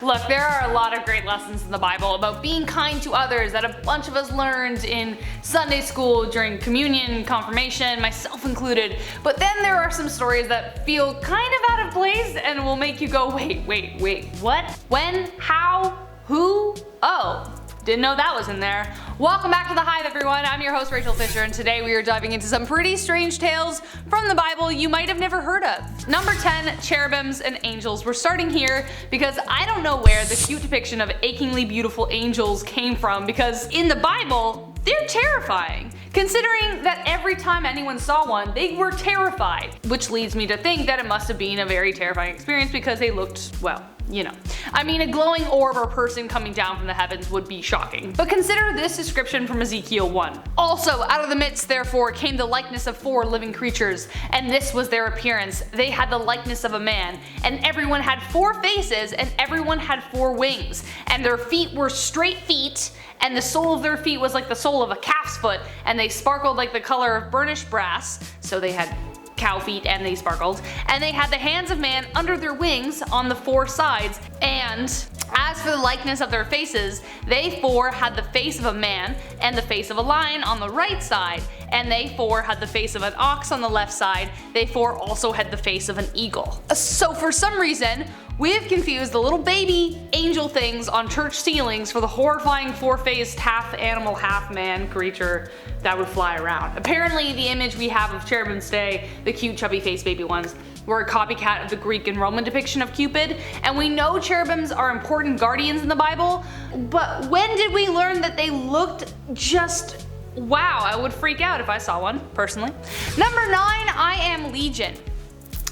Look, there are a lot of great lessons in the Bible about being kind to others that a bunch of us learned in Sunday school, during communion, confirmation, myself included. But then there are some stories that feel kind of out of place and will make you go, wait, what? When? How? Who? Oh. Didn't know that was in there. Welcome back to the Hive, everyone. I'm your host, Raechel Fisher, and today we are diving into some pretty strange tales from the Bible you might have never heard of. Number 10, Cherubims and Angels. We're starting here because I don't know where the cute depiction of achingly beautiful angels came from, because in the Bible, they're terrifying. Considering that every time anyone saw one, they were terrified. Which leads me to think that it must have been a very terrifying experience because they looked, well, you know. I mean, a glowing orb or person coming down from the heavens would be shocking. But consider this description from Ezekiel 1. Also, out of the midst therefore came the likeness of 4 living creatures, and this was their appearance. They had the likeness of a man, and everyone had 4 faces, and everyone had 4 wings. And their feet were straight feet, and the sole of their feet was like the sole of a calf's foot, and they sparkled like the color of burnished brass. So they had cow feet and they sparkled, and they had the hands of man under their wings on the 4 sides. And as for the likeness of their faces, they 4 had the face of a man and the face of a lion on the right side, and they 4 had the face of an ox on the left side. They 4 also had the face of an eagle. So for some reason, we've confused the little baby angel things on church ceilings for the horrifying 4-faced half animal half man creature that would fly around. Apparently the image we have of cherubims today, the cute chubby faced baby ones, were a copycat of the Greek and Roman depiction of Cupid, and we know cherubims are important guardians in the Bible, but when did we learn that they looked just wow? I would freak out if I saw one, personally. Number 9, I Am Legion.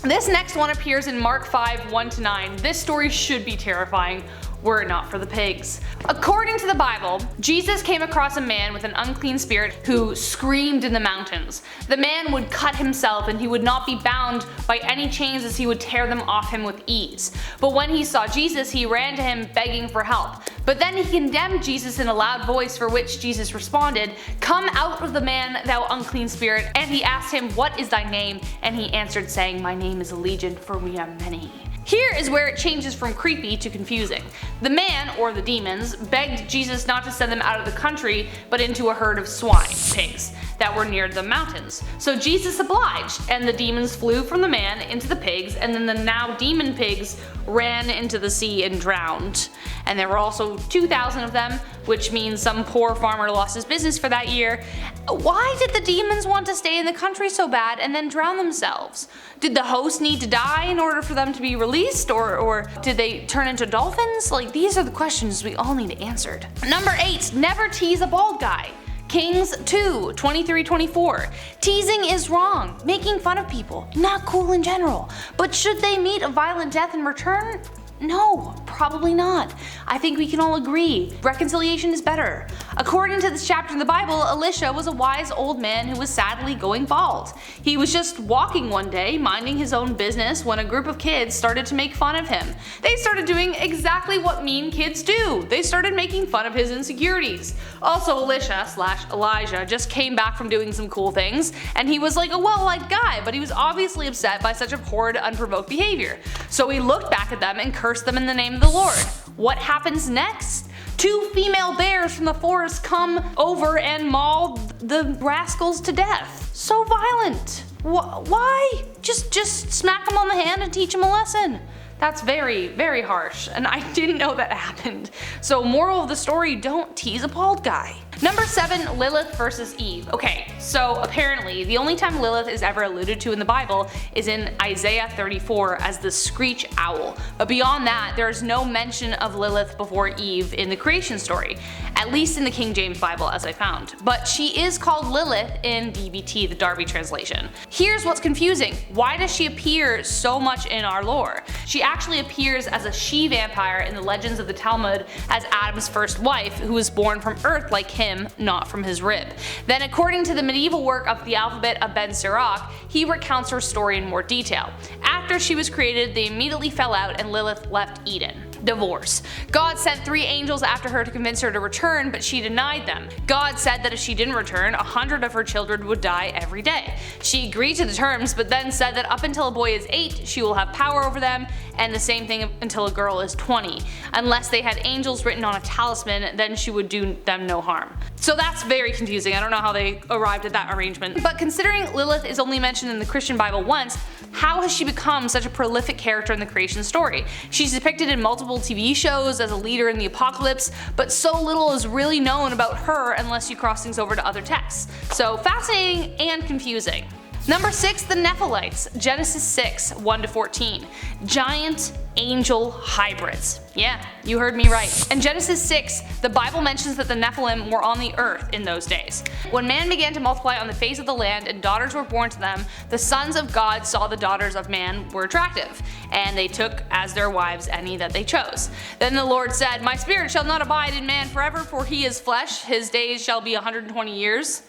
This next one appears in Mark 5, 1-9. This story should be terrifying were it not for the pigs. According to the Bible, Jesus came across a man with an unclean spirit who screamed in the mountains. The man would cut himself, and he would not be bound by any chains, as he would tear them off him with ease. But when he saw Jesus, he ran to him begging for help. But then he condemned Jesus in a loud voice, for which Jesus responded, "Come out of the man, thou unclean spirit." And he asked him, "What is thy name?" And he answered, saying, "My name is Legion, for we are many." Here is where it changes from creepy to confusing. The man, or the demons, begged Jesus not to send them out of the country, but into a herd of swine, pigs, that were near the mountains. So Jesus obliged, and the demons flew from the man into the pigs, and then the now demon pigs ran into the sea and drowned. And there were also 2,000 of them, which means some poor farmer lost his business for that year. Why did the demons want to stay in the country so bad and then drown themselves? Did the host need to die in order for them to be released, or did they turn into dolphins? Like, these are the questions we all need answered. Number 8, never tease a bald guy. Kings 2, 23-24. Teasing is wrong. Making fun of people, not cool in general. But should they meet a violent death in return? No, probably not. I think we can all agree reconciliation is better. According to this chapter in the Bible, Elisha was a wise old man who was sadly going bald. He was just walking one day, minding his own business, when a group of kids started to make fun of him. They started doing exactly what mean kids do. They started making fun of his insecurities. Also, Elisha/Elijah just came back from doing some cool things, and he was like a well-liked guy, but he was obviously upset by such abhorred, unprovoked behavior. So he looked back at them and cursed them in the name of the Lord. What happens next? 2 female bears from the forest come over and maul the rascals to death. So violent. Why? Just smack them on the hand and teach them a lesson. That's very, very harsh, and I didn't know that happened. So moral of the story, don't tease a bald guy. Number 7, Lilith versus Eve. Okay, so apparently the only time Lilith is ever alluded to in the Bible is in Isaiah 34 as the screech owl. But beyond that, there is no mention of Lilith before Eve in the creation story, at least in the King James Bible as I found. But she is called Lilith in DBT, the Darby translation. Here's what's confusing. Why does she appear so much in our lore? She actually appears as a she-vampire in the legends of the Talmud as Adam's first wife, who was born from earth like him, not from his rib. Then according to the medieval work of the alphabet of Ben Sirach, he recounts her story in more detail. After she was created, they immediately fell out and Lilith left Eden. Divorce. God sent 3 angels after her to convince her to return, but she denied them. God said that if she didn't return, 100 of her children would die every day. She agreed to the terms, but then said that up until a boy is 8, she will have power over them, and the same thing until a girl is 20. Unless they had angels written on a talisman, then she would do them no harm. So that's very confusing. I don't know how they arrived at that arrangement. But considering Lilith is only mentioned in the Christian Bible once, how has she become such a prolific character in the creation story? She's depicted in multiple TV shows as a leader in the apocalypse, but so little is really known about her unless you cross things over to other texts. So fascinating and confusing. Number 6, the Nephilites, Genesis 6, 1-14. Giant angel hybrids. Yeah, you heard me right. In Genesis 6, the Bible mentions that the Nephilim were on the earth in those days. When man began to multiply on the face of the land and daughters were born to them, the sons of God saw the daughters of man were attractive, and they took as their wives any that they chose. Then the Lord said, "My spirit shall not abide in man forever, for he is flesh, his days shall be 120 years.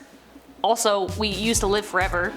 Also, we used to live forever.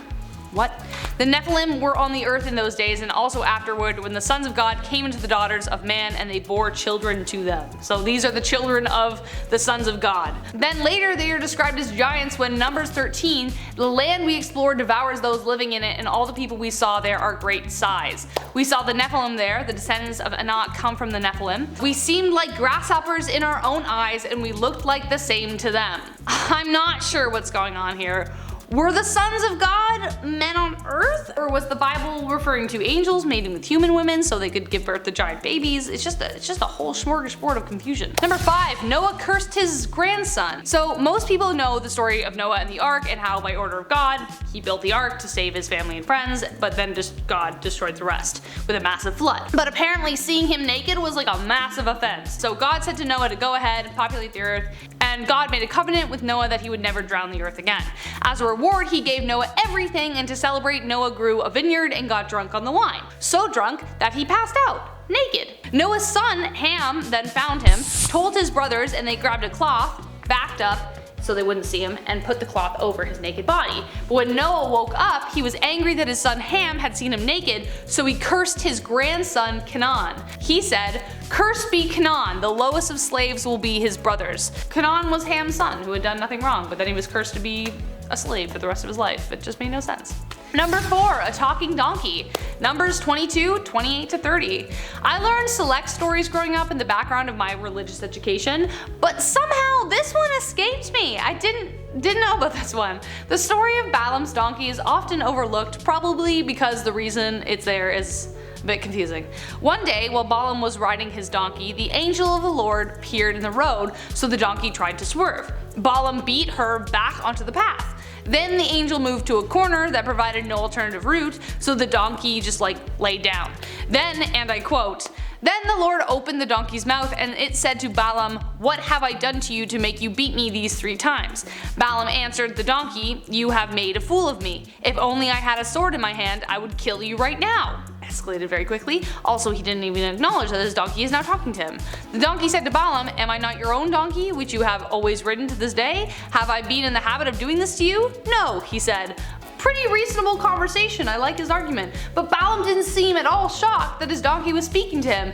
What? The Nephilim were on the earth in those days and also afterward when the sons of God came into the daughters of man and they bore children to them. So these are the children of the sons of God. Then later they are described as giants when Numbers 13, the land we explored devours those living in it and all the people we saw there are great size. We saw the Nephilim there, the descendants of Anak come from the Nephilim. We seemed like grasshoppers in our own eyes and we looked like the same to them." I'm not sure what's going on here. Were the sons of God men on earth? Or was the Bible referring to angels mating with human women so they could give birth to giant babies? It's just a whole smorgasbord of confusion. Number 5, Noah cursed his grandson. So most people know the story of Noah and the ark and how by order of God, he built the ark to save his family and friends, but then just God destroyed the rest with a massive flood. But apparently seeing him naked was like a massive offense. So God said to Noah to go ahead and populate the earth, and God made a covenant with Noah that he would never drown the earth again. As a reward, he gave Noah everything, and to celebrate, Noah grew a vineyard and got drunk on the wine. So drunk that he passed out, naked. Noah's son, Ham, then found him, told his brothers, and they grabbed a cloth, backed up, so they wouldn't see him, and put the cloth over his naked body. But when Noah woke up, he was angry that his son Ham had seen him naked, so he cursed his grandson Canaan. He said, "Cursed be Canaan, the lowest of slaves will be his brothers." Canaan was Ham's son, who had done nothing wrong, but then he was cursed to be a slave for the rest of his life. It just made no sense. Number 4, a talking donkey. Numbers 22, 28-30. I learned select stories growing up in the background of my religious education, but somehow this one escaped me. I didn't know about this one. The story of Balaam's donkey is often overlooked, probably because the reason it's there is a bit confusing. One day, while Balaam was riding his donkey, the angel of the Lord appeared in the road, so the donkey tried to swerve. Balaam beat her back onto the path. Then the angel moved to a corner that provided no alternative route, so the donkey just laid down. Then, and I quote, "Then the Lord opened the donkey's mouth, and it said to Balaam, 'What have I done to you to make you beat me these 3 times?' Balaam answered the donkey, 'You have made a fool of me. If only I had a sword in my hand, I would kill you right now.'" Escalated very quickly. Also, he didn't even acknowledge that his donkey is now talking to him. The donkey said to Balaam, "Am I not your own donkey, which you have always ridden to this day? Have I been in the habit of doing this to you?" "No," he said. Pretty reasonable conversation, I like his argument. But Balaam didn't seem at all shocked that his donkey was speaking to him,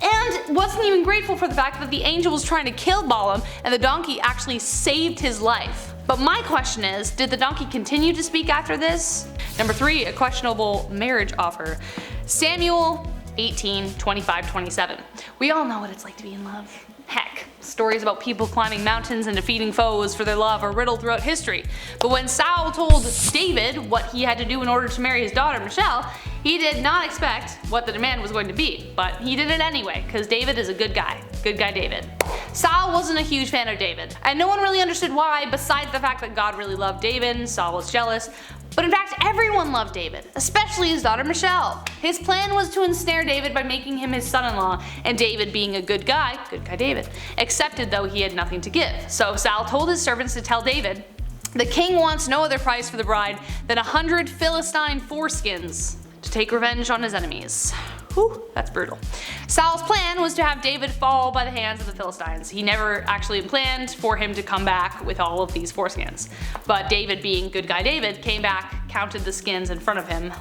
and wasn't even grateful for the fact that the angel was trying to kill Balaam and the donkey actually saved his life. But my question is, did the donkey continue to speak after this? Number 3, a questionable marriage offer. Samuel 18, 25-27. We all know what it's like to be in love. Heck, stories about people climbing mountains and defeating foes for their love are riddled throughout history. But when Saul told David what he had to do in order to marry his daughter Michelle, he did not expect what the demand was going to be, but he did it anyway, because David is a good guy. Good guy David. Saul wasn't a huge fan of David, and no one really understood why, besides the fact that God really loved David and Saul was jealous. But in fact, everyone loved David, especially his daughter Michelle. His plan was to ensnare David by making him his son-in-law, and David, being a good guy David, accepted though he had nothing to give. So Saul told his servants to tell David, "The king wants no other price for the bride than 100 Philistine foreskins to take revenge on his enemies." Whew, that's brutal. Saul's plan was to have David fall by the hands of the Philistines. He never actually planned for him to come back with all of these foreskins. But David, being good guy David, came back, counted the skins in front of him.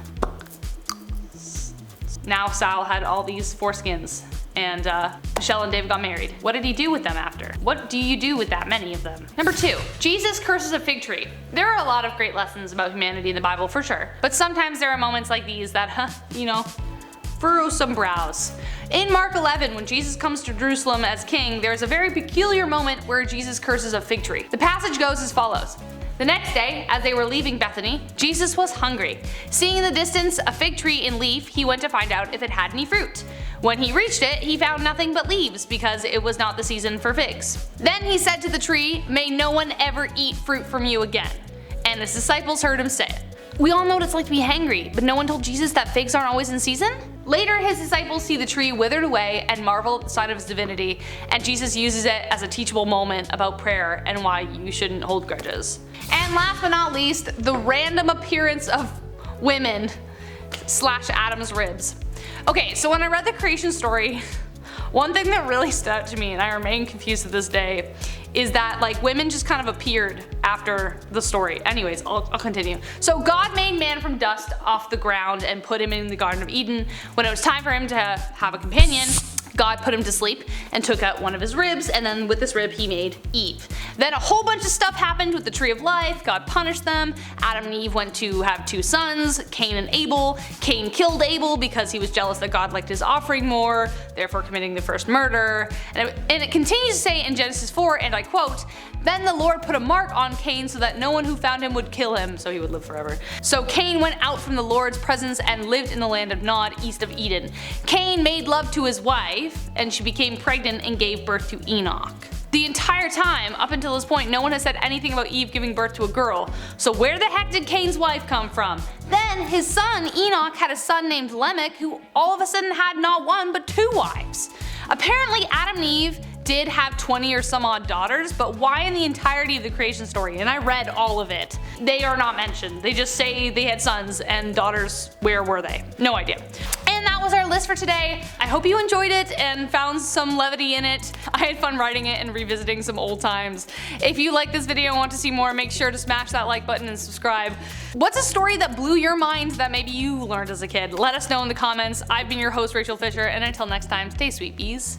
Now Saul had all these foreskins, and Michelle and David got married. What did he do with them after? What do you do with that many of them? Number 2, Jesus curses a fig tree. There are a lot of great lessons about humanity in the Bible for sure, but sometimes there are moments like these that, furrow some brows. In Mark 11, when Jesus comes to Jerusalem as king, there is a very peculiar moment where Jesus curses a fig tree. The passage goes as follows. The next day, as they were leaving Bethany, Jesus was hungry. Seeing in the distance a fig tree in leaf, he went to find out if it had any fruit. When he reached it, he found nothing but leaves, because it was not the season for figs. Then he said to the tree, "May no one ever eat fruit from you again." And his disciples heard him say it. We all know what it's like to be hangry, but no one told Jesus that figs aren't always in season? Later, his disciples see the tree withered away and marvel at the sign of his divinity, and Jesus uses it as a teachable moment about prayer and why you shouldn't hold grudges. And last but not least, the random appearance of women / Adam's ribs. Okay, so when I read the creation story, one thing that really stood out to me, and I remain confused to this day, is that like women just kind of appeared after the story. Anyways, I'll continue. So God made man from dust off the ground and put him in the Garden of Eden. When it was time for him to have a companion, God put him to sleep and took out one of his ribs, and then with this rib he made Eve. Then a whole bunch of stuff happened with the tree of life. God punished them. Adam and Eve went to have 2 sons, Cain and Abel. Cain killed Abel because he was jealous that God liked his offering more, therefore committing the first murder. And it continues to say in Genesis 4, and I quote, "Then the Lord put a mark on Cain so that no one who found him would kill him, so he would live forever. So Cain went out from the Lord's presence and lived in the land of Nod, east of Eden. Cain made love to his wife, and she became pregnant and gave birth to Enoch." The entire time, up until this point, no one has said anything about Eve giving birth to a girl. So where the heck did Cain's wife come from? Then his son Enoch had a son named Lamech, who all of a sudden had not 1 but 2 wives. Apparently Adam and Eve did have 20 or some odd daughters, but why in the entirety of the creation story? And I read all of it. They are not mentioned. They just say they had sons and daughters. Where were they? No idea. And that was our list for today. I hope you enjoyed it and found some levity in it. I had fun writing it and revisiting some old times. If you like this video and want to see more, make sure to smash that like button and subscribe. What's a story that blew your mind that maybe you learned as a kid? Let us know in the comments. I've been your host, Raechel Fisher, and until next time, stay sweet bees.